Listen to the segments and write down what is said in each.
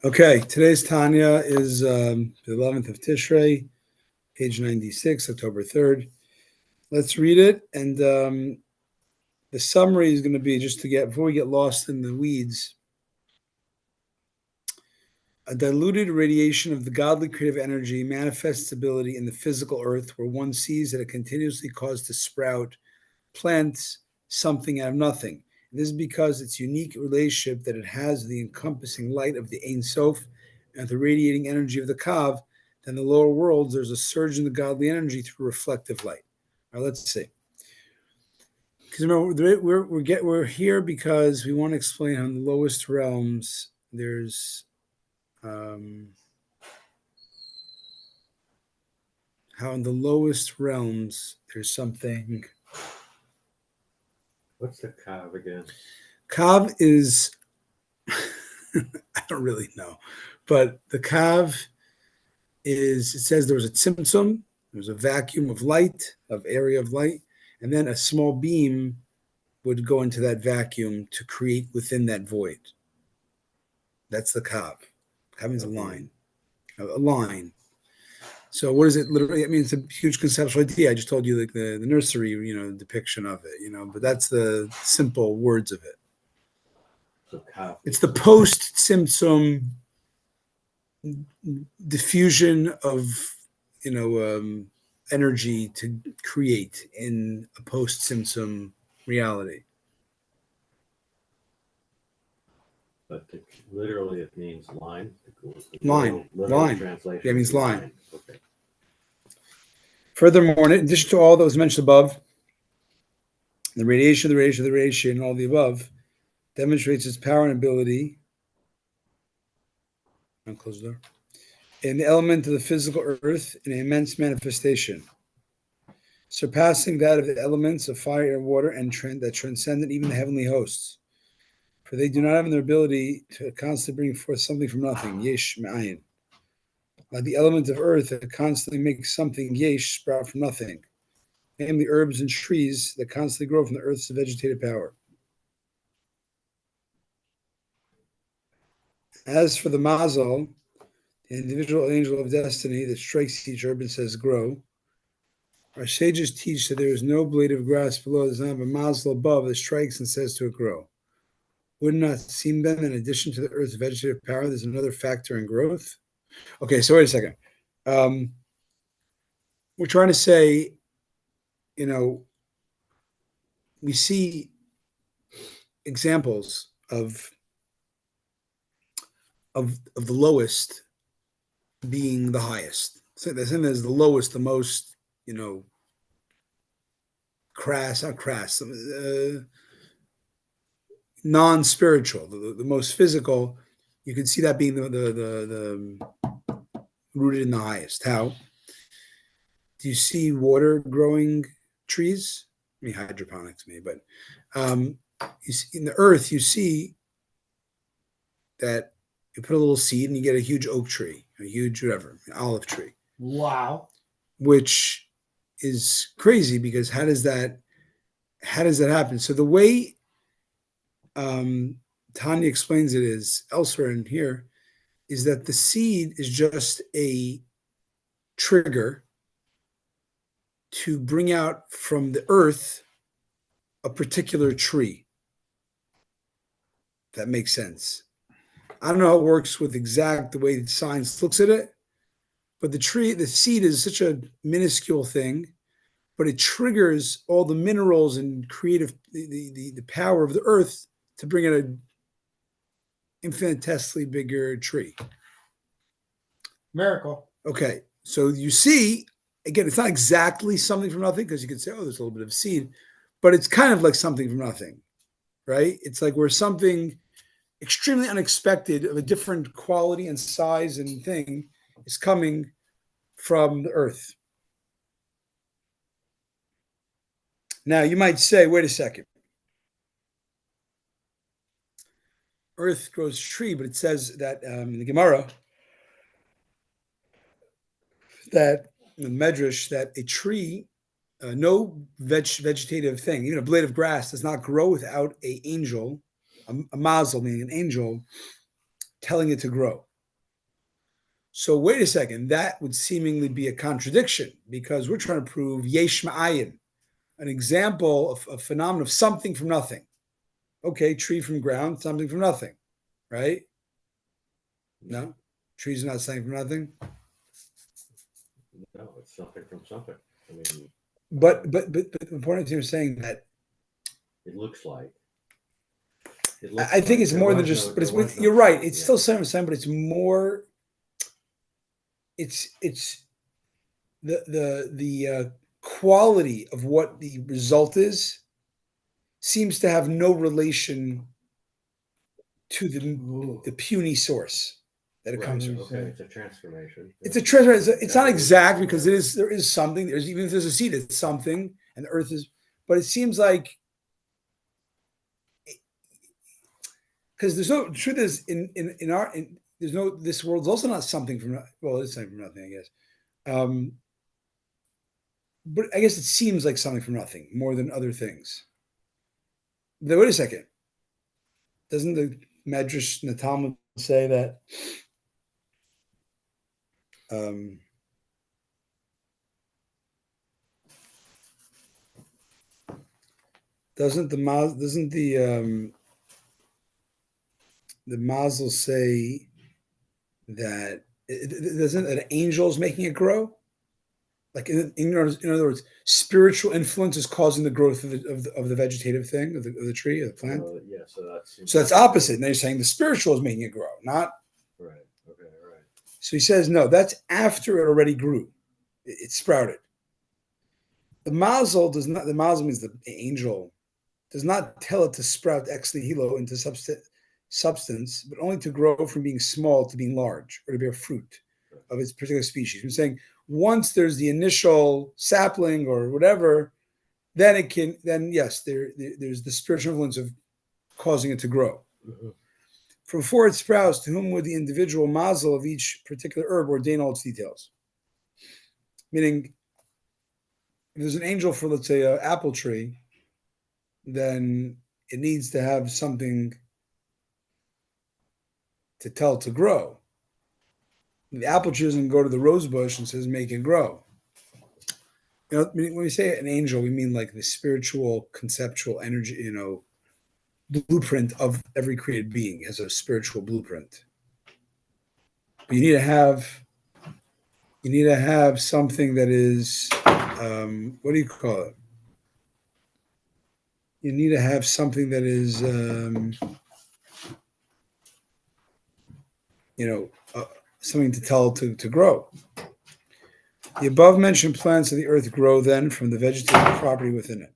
Okay, today's Tanya is the 11th of Tishrei, page 96, October 3rd. Let's read it. And the summary is going to be, just to get, before we get lost in the weeds, a diluted radiation of the godly creative energy manifests ability in the physical earth, where one sees that it continuously caused to sprout plants something out of nothing. And this is because its unique relationship that it has the encompassing light of the Ein Sof and the radiating energy of the Kav. Then the lower worlds, there's a surge in the godly energy through reflective light. All right, let's see. Because remember, we're here because we want to explain how in the lowest realms there's how in the lowest realms there's something. What's the Kav again? Kav is I don't really know, but the Kav is, it says there was a tzimtzum, there was a vacuum of light, of area of light, and then a small beam would go into that vacuum to create within that void. That's the Kav. Kav means a line. A line. So what is it literally? I mean, it's a huge conceptual idea. I just told you like the nursery, depiction of it, but that's the simple words of it. So Kav. It's the post-tzimtzum diffusion of energy to create in a post-tzimtzum reality. But literally it means line. Line. Translation. Yeah, it means line. Okay. Furthermore, in addition to all that was mentioned above, the radiation, and all the above demonstrates its power and ability. I'll close the door. In the element of the physical earth, an immense manifestation, surpassing that of the elements of fire, air, water, and that transcended even the heavenly hosts. For they do not have their ability to constantly bring forth something from nothing, yesh me'ayin. Like the element of earth that constantly makes something yesh sprout from nothing, namely herbs and trees that constantly grow from the earth's vegetative power. As for the mazal, the individual angel of destiny that strikes each herb and says, grow, our sages teach that there is no blade of grass below, there's not a mazal above that strikes and says to it, grow. Would it not seem then, in addition to the earth's vegetative power, there's another factor in growth? Okay, so wait a second. We're trying to say, we see examples of the lowest being the highest. So the same as the lowest, the most, non-spiritual, the most physical. You can see that being the rooted in the highest. How? Do you see water growing trees? I mean, hydroponics, maybe, but you see, in the earth, you see that you put a little seed and you get a huge oak tree, a huge whatever, olive tree. Wow. Which is crazy because how does that happen? So the way Tanya explains it is elsewhere in here is that the seed is just a trigger to bring out from the earth a particular tree. That makes sense. I don't know how it works with the way science looks at it, but the seed is such a minuscule thing, but it triggers all the minerals and the power of the earth to bring out an infinitesimally bigger tree. Miracle. Okay, so you see, again, it's not exactly something from nothing because you could say, oh, there's a little bit of seed, but it's kind of like something from nothing, right? It's like where something extremely unexpected of a different quality and size and thing is coming from the earth. Now, you might say, wait a second. Earth grows tree, but it says that in the Gemara, that in the Medrash, that a tree, no vegetative thing, even a blade of grass does not grow without an angel, a mazel, meaning an angel, telling it to grow. So wait a second, that would seemingly be a contradiction because we're trying to prove yesh ma'ayin, an example of a phenomenon of something from nothing. Okay, tree from ground, something from nothing, right? No, trees are not something from nothing. No, it's something from something. I mean, But the important thing is saying that it looks like. I think it's more than just. But you're right. It's still something, but it's more. It's the quality of what the result is seems to have no relation to the puny source that it comes from. Okay, it's a transformation. It's a treasure. It's not exact because there is something. There's even if there's a seed, it's something, and the earth is. But it seems like because there's no truth is in our there's no this world's also not something from well it's something from nothing I guess, but I guess it seems like something from nothing more than other things. Wait a second, doesn't the Medrash in the Talmud say that? Doesn't the Mazel say that doesn't an angel is making it grow? Like in other words, spiritual influence is causing the growth of the vegetative thing of the tree of the plant. Yeah, so that's opposite. Now you're saying the spiritual is making it grow, not right. Okay, right. So he says no. That's after it already grew. It sprouted. The mazel does not. The mazel means the angel does not tell it to sprout ex nihilo into substance, but only to grow from being small to being large or to bear fruit of its particular species. I'm saying once there's the initial sapling or whatever, then it can. Then yes, there's the spiritual influence of causing it to grow. Mm-hmm. From before it sprouts, to whom would the individual mazel of each particular herb ordain all its details? Meaning, if there's an angel for, let's say, an apple tree, then it needs to have something to tell it to grow. The apple tree doesn't go to the rose bush and says, make it grow. You know, when we say an angel, we mean like the spiritual, conceptual energy, blueprint of every created being as a spiritual blueprint. But you need to have something that is, what do you call it? You need to have something that is, something to tell to grow. The above mentioned plants of the earth grow then from the vegetative property within it,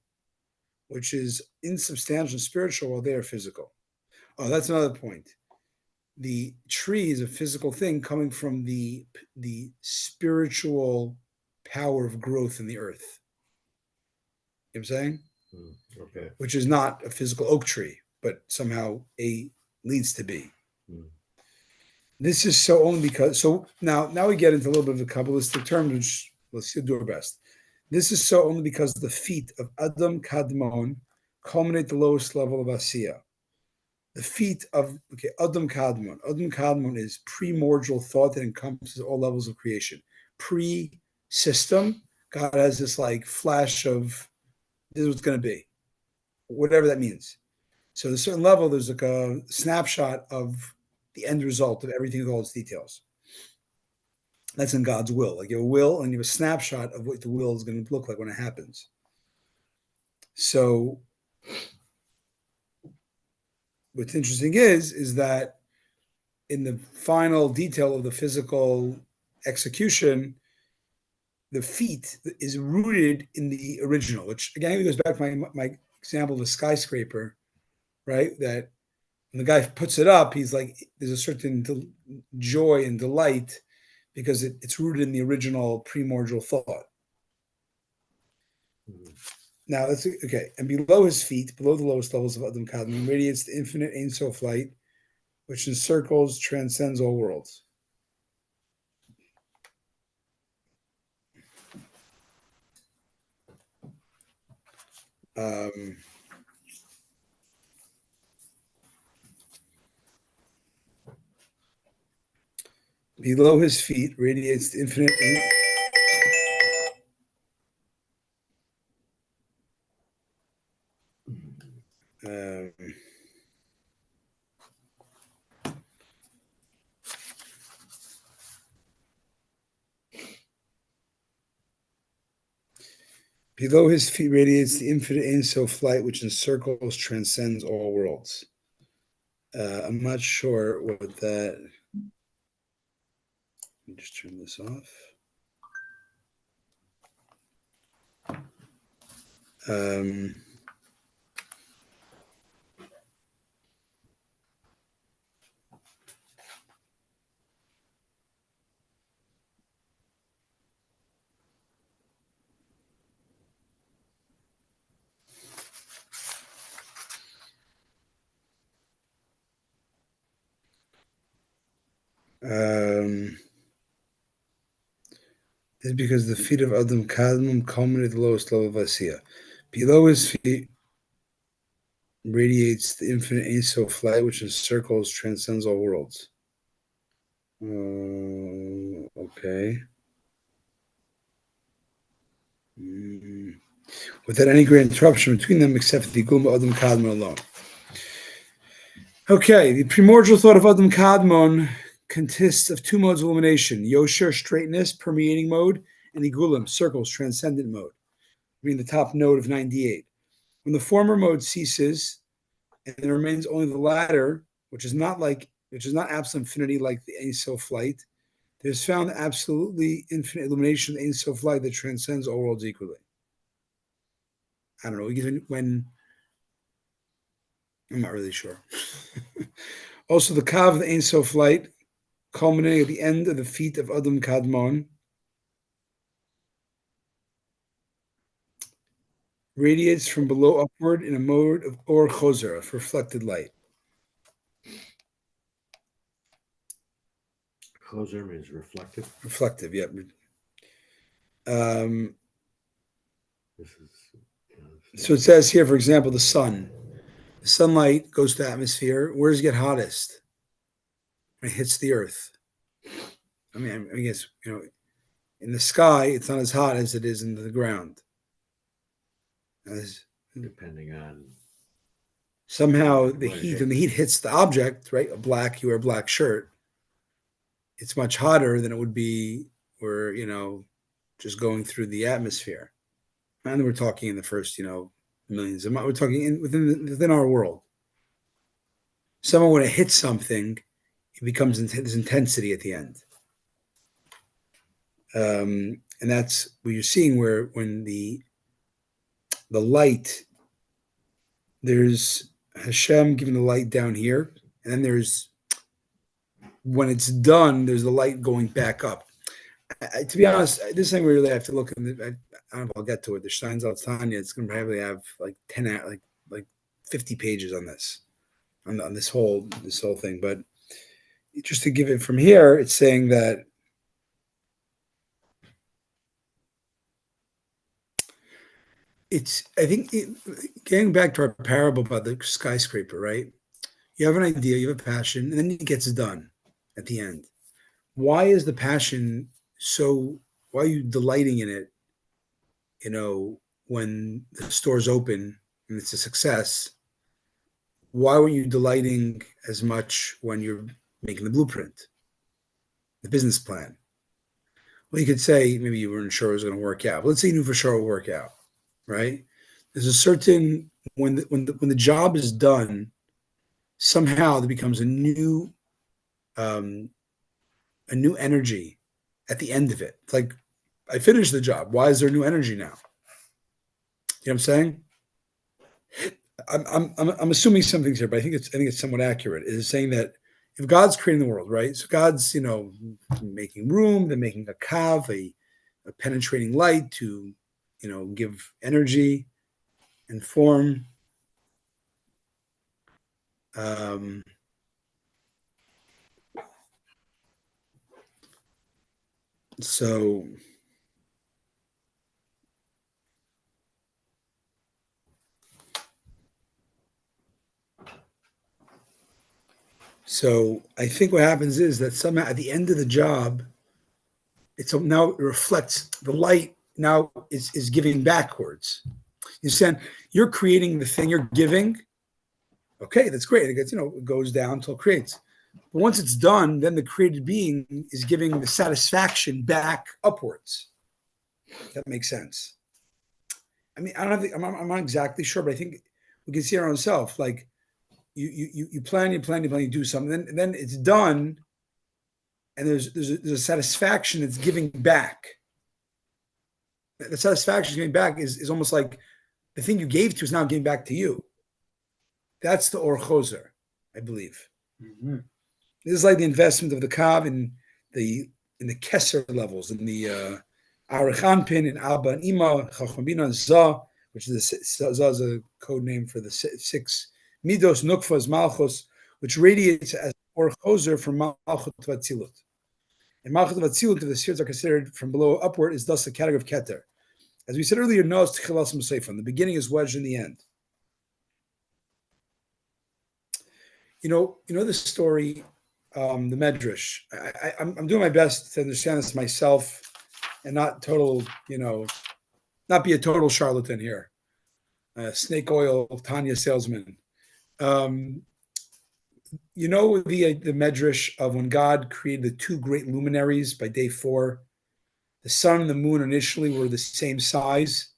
which is insubstantial and spiritual while they are physical. Oh, that's another point. The tree is a physical thing coming from the spiritual power of growth in the earth. You know what I'm saying? Okay. Which is not a physical oak tree, but somehow leads to be. This is so only because so now we get into a little bit of a Kabbalistic term, which let's do our best. This is so only because the feet of Adam Kadmon culminate the lowest level of Asiya. The feet of Adam Kadmon. Adam Kadmon is primordial thought that encompasses all levels of creation. Pre-system, God has this like flash of this is what's going to be, whatever that means. So at a certain level, there's like a snapshot of the end result of everything with all its details. That's in God's will. Like you have a will and you have a snapshot of what the will is going to look like when it happens. So what's interesting is that in the final detail of the physical execution, the feat is rooted in the original, which again goes back to my example of a skyscraper, right? That when the guy puts it up, he's like, there's a certain joy and delight because it's rooted in the original primordial thought. Now that's okay. And below his feet, below the lowest levels of Adam Kadmon, radiates the infinite Ein Sof light, which encircles, transcends all worlds. Below his feet radiates the infinite. Um, Below his feet radiates the infinite Ein Sof light, which encircles, transcends all worlds. I'm not sure what that. Let me just turn this off. Um, um, this is because the feet of Adam Kadmon culminate the lowest level of Asiya. Below his feet radiates the infinite Ein Sof light, which encircles, transcends all worlds. Okay. Without any great interruption between them except for the Gulma Adam Kadmon alone. Okay, the primordial thought of Adam Kadmon consists of two modes of illumination: Yosher, straightness, permeating mode, and Igulim, circles, transcendent mode, being the top node of 98. When the former mode ceases, and there remains only the latter, which is not absolute infinity like the Ein Sof light, there's found absolutely infinite illumination of the Ein Sof light that transcends all worlds equally. I don't know, when I'm not really sure. Also, the Kav of the Ein Sof light, culminating at the end of the feet of Adam Kadmon, radiates from below upward in a mode of Or Choser, of reflected light. Choser means reflective. Reflective, yeah. This is. So it says here, for example, the sun. The sunlight goes to the atmosphere. Where does it get hottest? When it hits the earth. I guess, in the sky, it's not as hot as it is in the ground. Depending on somehow when the heat hits the object, right? You wear a black shirt. It's much hotter than it would be where, just going through the atmosphere. And we're talking in the first, millions. We're talking within our world. Someone when it hits something, it becomes there's intensity at the end. And that's what you're seeing when the light, there's Hashem giving the light down here, and then there's, when it's done, there's the light going back up. To be honest, this thing we really have to look in. I don't know if I'll get to it. The Steinsaltz Tanya, it's going to probably have like 10, like 50 pages on this, on this whole thing. But just to give it from here, it's saying that I think, getting back to our parable about the skyscraper, right? You have an idea, you have a passion, and then it gets done at the end. Why is the passion why are you delighting in it, when the store's open and it's a success? Why were you delighting as much when you're making the blueprint, the business plan? Well, you could say maybe you weren't sure it was going to work out. But let's say you knew for sure it would work out, right? There's a certain, when the job is done, somehow there becomes um, a new energy at the end of it. It's like, I finished the job. Why is there new energy now? You know what I'm saying? I'm assuming some things here, but I think it's somewhat accurate. It is saying that if God's creating the world, right? So God's making room, then making a kav, a penetrating light to give energy and form. So So I think what happens is that somehow at the end of the job, now it reflects the light now is giving backwards. You understand? You're creating the thing you're giving. Okay, that's great. It gets, it goes down until it creates. But once it's done, then the created being is giving the satisfaction back upwards. That makes sense. I mean, I don't think I'm not exactly sure, but I think we can see our own self. Like you plan, you do something, and then it's done, and there's a satisfaction that's giving back. The satisfaction giving back is almost like the thing you gave to is now giving back to you. That's the Or Choser, I believe. Mm-hmm. This is like the investment of the Kav in the Kesser levels, in the Arich Pin, and Abba and Ima, Chachmabina and Zah, which is Zah is a code name for the six Midos, Nukfas, Malchus, which radiates as Or Choser from Malchut to Atzilut. And Malchut to Atzilut, if the spheres are considered from below upward, is thus a category of Keter. As we said earlier, Nos Tchilas Musayfan. The beginning is wedged in the end. You know the story, the Medrash. I'm doing my best to understand this myself, and not not be a total charlatan here, snake oil Tanya salesman. The Medrash of when God created the two great luminaries by day 4. The sun and the moon initially were the same size,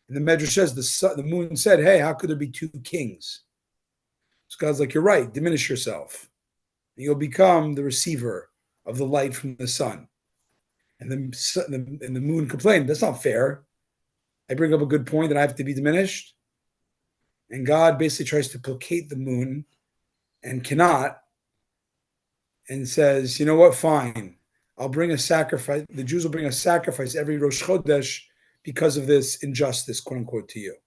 and the Medrash says the moon said, "Hey, how could there be two kings?" So God's like, "You're right. Diminish yourself, and you'll become the receiver of the light from the sun." And the moon complained, "That's not fair. I bring up a good point that I have to be diminished." And God basically tries to placate the moon and cannot, and says, "You know what? Fine. I'll bring a sacrifice. The Jews will bring a sacrifice every Rosh Chodesh because of this injustice, quote unquote, to you."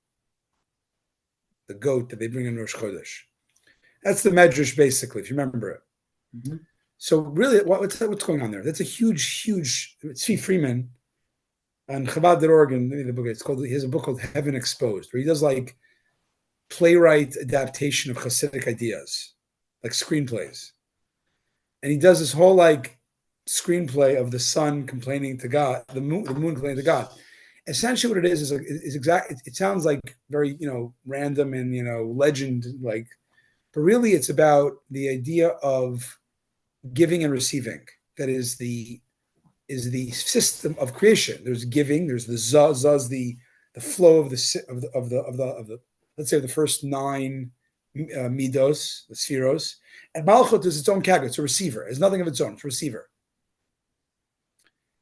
The goat that they bring in Rosh Chodesh. That's the Medrash, basically, if you remember it. Mm-hmm. So really, what's going on there? That's a huge. Tzvi Freeman on Chabad.org, and the book. He has a book called Heaven Exposed, where he does like playwright adaptation of Hasidic ideas, like screenplays, and he does this whole like screenplay of the sun complaining to God, the moon complaining to God. Essentially, what it is exact. It sounds like very random and legend like, but really it's about the idea of giving and receiving. That is the system of creation. There's giving. There's the zaz, the flow of the let's say the first 9 midos, the spheros, and malchut is its own category. It's a receiver. It's nothing of its own. It's a receiver.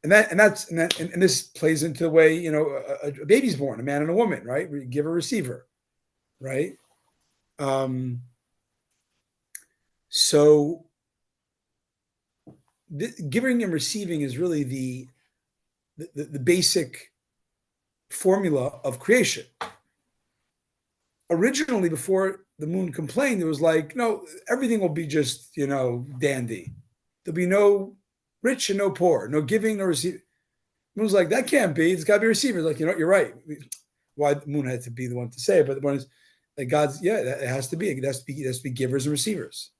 And this plays into the way a baby's born, a man and a woman, right? We give a receiver, right? So giving and receiving is really the basic formula of creation. Originally, before the moon complained, it was like, no, everything will be just dandy. There'll be no rich and no poor, no giving, no receiving. The moon's like, that can't be. It's got to be receivers. Like, you're right. Why the moon had to be the one to say it, but the one is like God's. Yeah, it has to be. It has to be givers and receivers,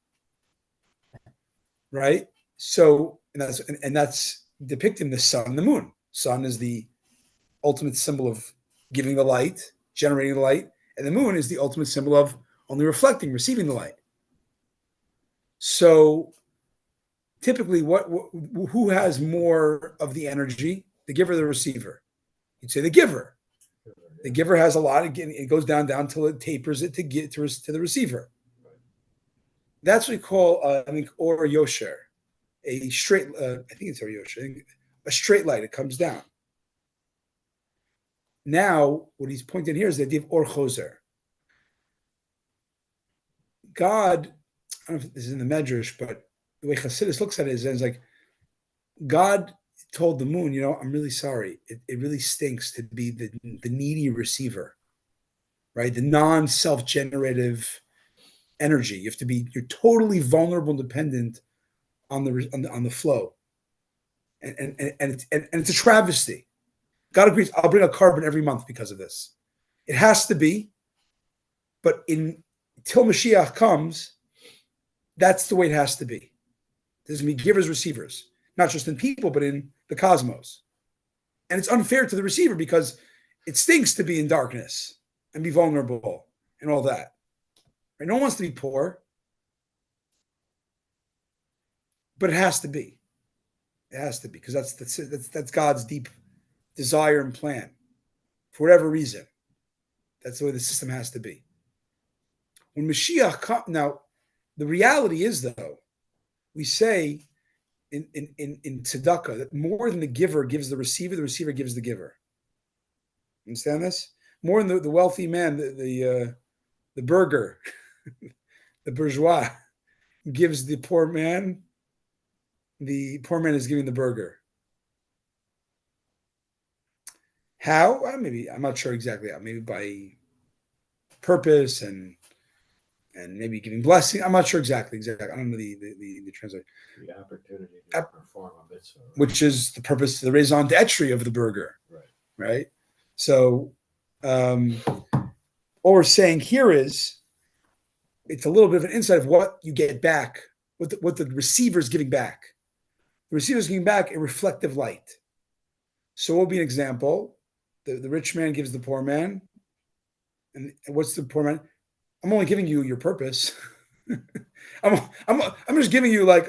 right? So, and that's depicting the sun and the moon. Sun is the ultimate symbol of giving the light, generating the light, and the moon is the ultimate symbol of only reflecting, receiving the light. So, typically, who has more of the energy, the giver or the receiver? You'd say the giver. The giver has a lot. It goes down until it tapers it to the receiver. That's what we call, or yosher, a straight. I think it's or yosher, a straight light. It comes down. Now, what he's pointing here is the idea of or choser. God, I don't know if this is in the Medrash, but the way Chassidus looks at it is like God told the moon, I'm really sorry. It really stinks to be the needy receiver, right? The non-self-generative energy. You're totally vulnerable and dependent on the flow. And it's a travesty. God agrees, I'll bring a carbon every month because of this. It has to be, but until Mashiach comes, That's the way it has to be. There's going to be givers, receivers, not just in people, but in the cosmos. And it's unfair to the receiver because it stinks to be in darkness and be vulnerable and all that. Right? No one wants to be poor, but it has to be. It has to be because that's God's deep desire and plan for whatever reason. That's the way the system has to be. When Mashiach comes, now the reality is though, we say in tzedakah that more than the giver gives the receiver gives the giver. Understand this? More than the wealthy man, the burger, the bourgeois gives the poor man. The poor man is giving the burger. How? Well, maybe I'm not sure exactly how. Maybe by purpose and maybe giving blessing. I'm not sure exactly. I don't know the translation. The opportunity to perform a mitzvah, right? Which is the purpose, the raison d'etre of the burger, right? So, what we're saying here is, it's a little bit of an insight of what you get back, what the receiver is giving back. The receiver is giving back a reflective light. So, what will be an example? The rich man gives the poor man, and what's the poor man? I'm only giving you your purpose. I'm just giving you like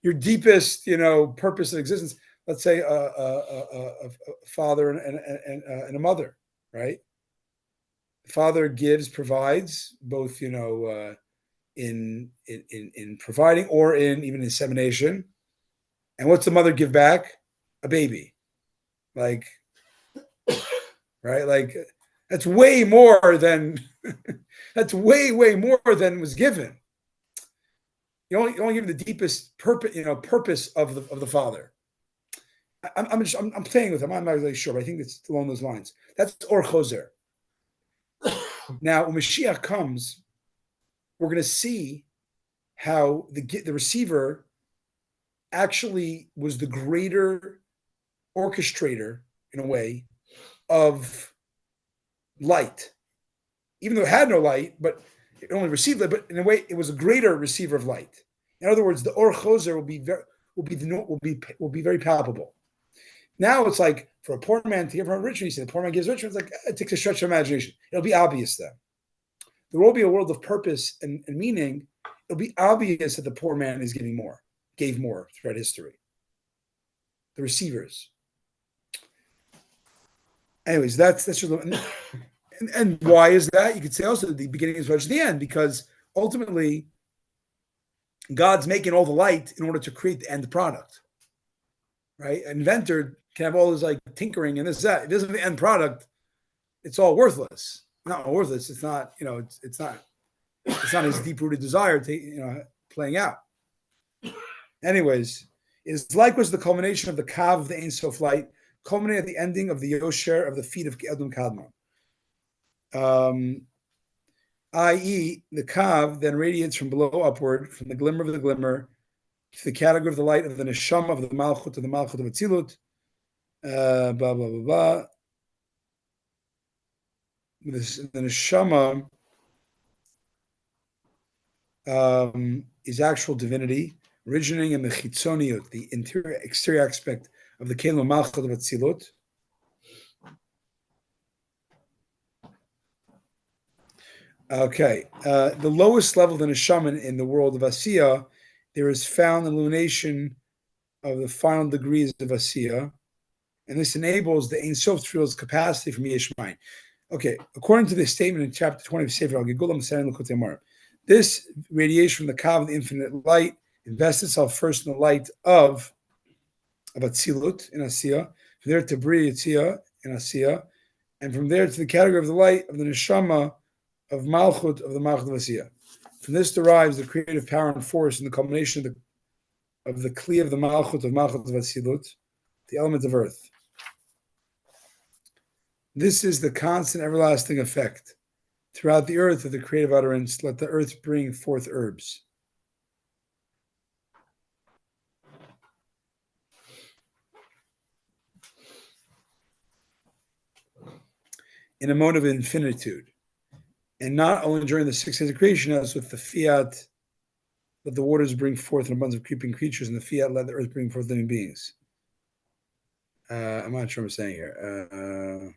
your deepest purpose in existence. Let's say a father and a mother, right? The father gives, provides both in providing or in even insemination. And what's the mother give back? A baby, like right, like. That's way more than way more than was given. You only give the deepest purpose of the father. I'm playing with him. I'm not really sure, but I think it's along those lines. That's or choser. Now, when Mashiach comes, we're going to see how the receiver actually was the greater orchestrator in a way of light, even though it had no light, but it only received light. But in a way, it was a greater receiver of light. In other words, the or choser will be very palpable. Now it's like for a poor man to give from a rich man, you say the poor man gives rich man. It's like it takes a stretch of imagination. It'll be obvious then. There will be a world of purpose and meaning. It'll be obvious that the poor man is gave more throughout history. The receivers. Anyways, that's just. And why is that? You could say also the beginning is much the end, because ultimately God's making all the light in order to create the end product. Right? An inventor can have all this like tinkering and this, that. If it doesn't have the end product, it's all worthless. Not worthless. It's not, it's not his deep-rooted desire to, playing out. Anyways, it's likewise the culmination of the Kav of the Ein Sof light, culminating at the ending of the Yosher of the feet of Edom Kadmon. I.e., the Kav then radiates from below upward, from the glimmer of the glimmer, to the category of the light of the Neshama of the Malchut of Atzilut, blah, blah, blah, blah. The Neshama is actual divinity, originating in the Chitzoniut, the exterior aspect of the Kelim Malchut of Atzilut. Okay, the lowest level of the Neshama in the world of Asiya, there is found illumination of the final degrees of Asiya, and this enables the Ein Sof Tefillah's capacity from Yesh Mayim. Okay, according to the statement in chapter 20 of Sefer Al-Gigulam, this radiation from the Kav of the infinite light invests itself first in the light of Atzilut in Asiya, from there to Bri Yitzia in Asiya, and from there to the category of the light of the Neshama of Malchut of the Malchut of Asiya. From this derives the creative power and force and the culmination of the Kli of the Malchut of Atzilut, the element of earth. This is the constant everlasting effect. Throughout the earth of the creative utterance, let the earth bring forth herbs. In a mode of infinitude. And not only during the 6 days of creation, as with the fiat, let the waters bring forth an abundance of creeping creatures, and the fiat let the earth bring forth living beings. I'm not sure what I'm saying here.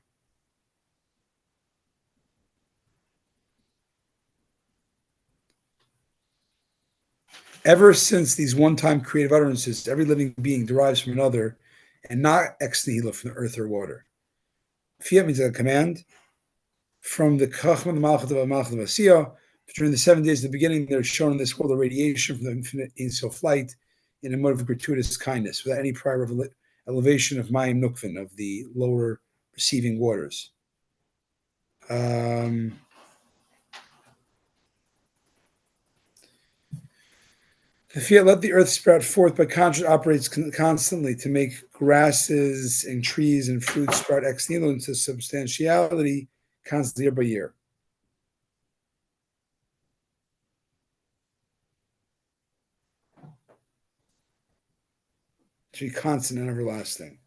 Ever since these one-time creative utterances, every living being derives from another, and not ex nihilo from the earth or water. Fiat means a command. From the Chachma, the Malchut of Malchut of Asiyah, during the 7 days of the beginning, they're shown in this world a radiation from the infinite Ein Sof light in a mode of gratuitous kindness, without any prior elevation of Mayim Nukvin, of the lower receiving waters. The fiat let the earth sprout forth, but conscience operates constantly to make grasses and trees and fruits sprout ex nihilo into substantiality constantly year by year. To be constant and everlasting.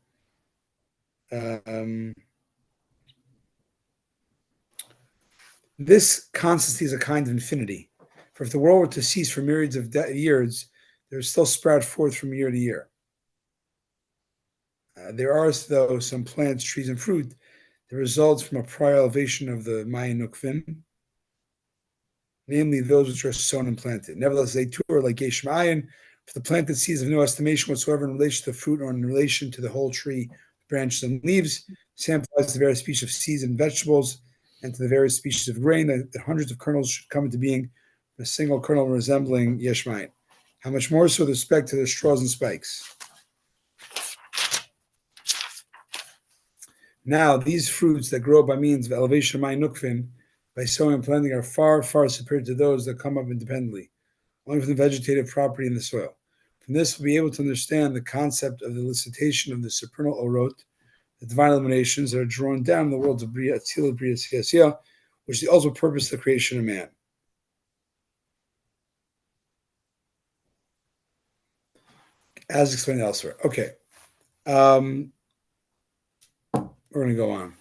This constancy is a kind of infinity. For if the world were to cease for myriads of years, there would still sprout forth from year to year. There are, though, some plants, trees, and fruit that results from a prior elevation of the Mayan Nukvin, namely those which are sown and planted. Nevertheless, they too are like Geshem Ayin. For the planted seeds of no estimation whatsoever in relation to the fruit or in relation to the whole tree, branches, and leaves. Same applies to the various species of seeds and vegetables, and to the various species of grain, that hundreds of kernels should come into being, a single kernel resembling Yeshmayin. How much more so with respect to the straws and spikes? Now, these fruits that grow by means of elevation of my nukvin, by sowing and planting, are far, far superior to those that come up independently, only from the vegetative property in the soil. From this, we'll be able to understand the concept of the elicitation of the supernal orot, the divine illuminations that are drawn down in the worlds of Bria, Atzila, Bria, Siyasiyah, which is the ultimate purpose of the creation of man. As explained elsewhere. Okay. We're going to go on.